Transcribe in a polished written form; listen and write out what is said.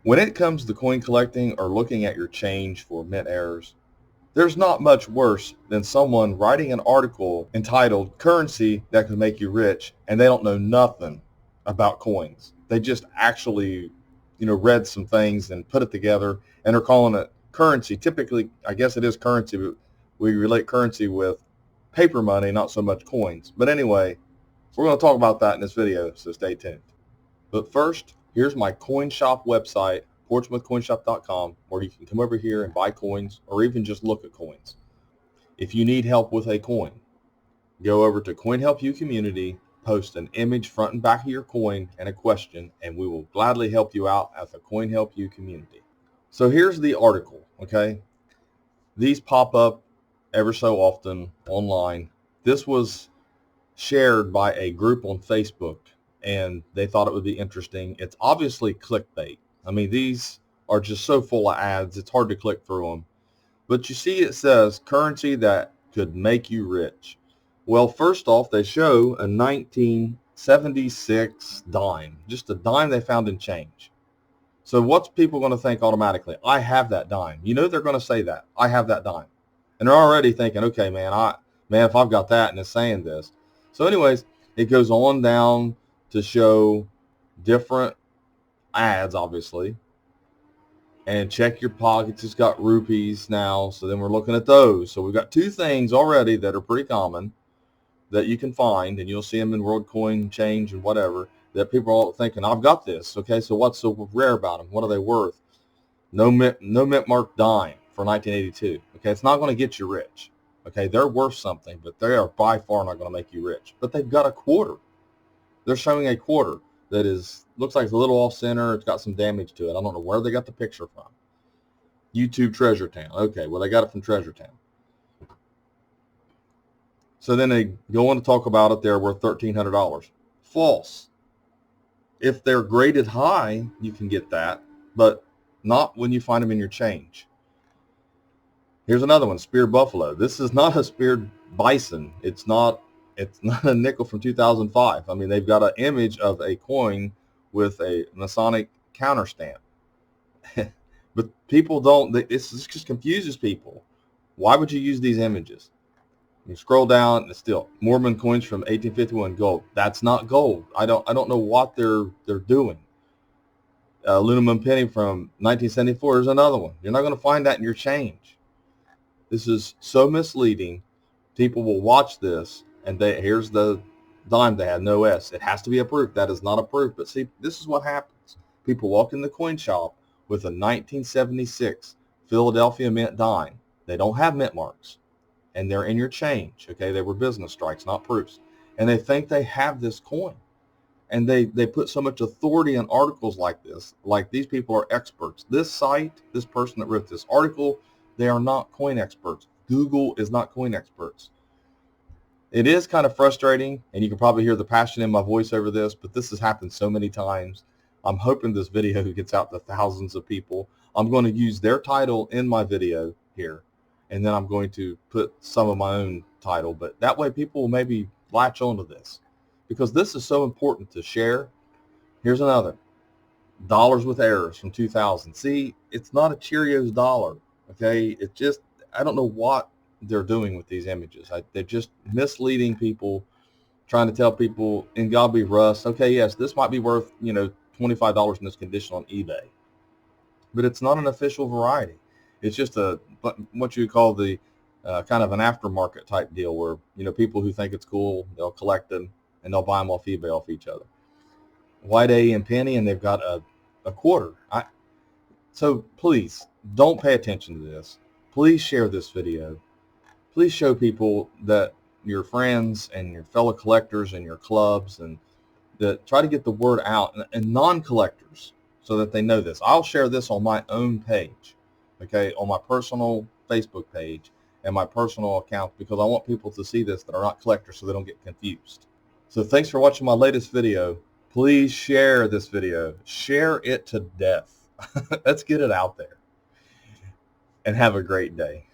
When it comes to coin collecting or looking at your change for mint errors, there's not much worse than someone writing an article entitled Currency That Could Make You Rich, and they don't know nothing about coins. They just actually, read some things and put it together, and they're calling it currency. Typically, I guess it is currency, but we relate currency with paper money, not so much coins. But anyway, we're going to talk about that in this video, so stay tuned. But first, here's my coin shop website, portsmouthcoinshop.com, where you can come over here and buy coins or even just look at coins. If you need help with a coin, go over to Coin Help You Community, post an image front and back of your coin and a question, and we will gladly help you out as a Coin Help You community. So here's the article, okay? These pop up ever so often online. This was shared by a group on Facebook, and they thought it would be interesting. It's obviously clickbait. I mean, these are just so full of ads, it's hard to click through them. But you see it says currency that could make you rich. Well, first off, they show a 1976 dime, just a dime they found in change. So what's people going to think automatically? I have that dime. They're going to say that. I have that dime. And they're already thinking, okay, man, if I've got that and it's saying this. So anyways, it goes on down to show different ads, obviously. And check your pockets. It's got rupees now. So then we're looking at those. So we've got two things already that are pretty common that you can find, and you'll see them in WorldCoin Change and whatever, that people are all thinking, I've got this. Okay, so what's so rare about them? What are they worth? No mint mark dime for 1982. Okay, it's not going to get you rich. Okay, they're worth something, but they are by far not going to make you rich. But they've got a quarter. They're showing a quarter that looks like it's a little off center. It's got some damage to it. I don't know where they got the picture from. YouTube Treasure Town. Okay, well, they got it from Treasure Town. So then they go on to talk about it. They're worth $1,300. False. If they're graded high, you can get that, but not when you find them in your change. Here's another one, speared buffalo. This is not a speared bison. It's not a nickel from 2005. I mean, they've got an image of a coin with a Masonic counter stamp. But people this just confuses people. Why would you use these images? You scroll down, and it's still Mormon coins from 1851 gold. That's not gold. I don't know what they're doing. Aluminum penny from 1974 is another one. You're not going to find that in your change. This is so misleading. People will watch this, and here's the dime they had, no S. It has to be a proof. That is not a proof. But see, this is what happens. People walk in the coin shop with a 1976 Philadelphia mint dime. They don't have mint marks, and they're in your change. Okay, they were business strikes, not proofs. And they think they have this coin. And they put so much authority in articles like this, like these people are experts. This site, this person that wrote this article, they are not coin experts. Google is not coin experts. It is kind of frustrating, and you can probably hear the passion in my voice over this, but this has happened so many times. I'm hoping this video gets out to thousands of people. I'm going to use their title in my video here, and then I'm going to put some of my own title, but that way people will maybe latch onto this, because this is so important to share. Here's another. Dollars with errors from 2000. See, it's not a Cheerios dollar, okay? It's just, I don't know what they're doing with these images. They're just misleading people, trying to tell people, in God be Russ, okay, yes, this might be worth, $25 in this condition on eBay. But it's not an official variety. It's just what you call the kind of an aftermarket type deal where, people who think it's cool, they'll collect them and they'll buy them off eBay off each other. White A and penny, and they've got a quarter. So please don't pay attention to this. Please share this video. Please show people that your friends and your fellow collectors and your clubs, and that try to get the word out, and non-collectors, so that they know this. I'll share this on my own page, okay, on my personal Facebook page and my personal account, because I want people to see this that are not collectors, so they don't get confused. So thanks for watching my latest video. Please share this video. Share it to death. Let's get it out there. And have a great day.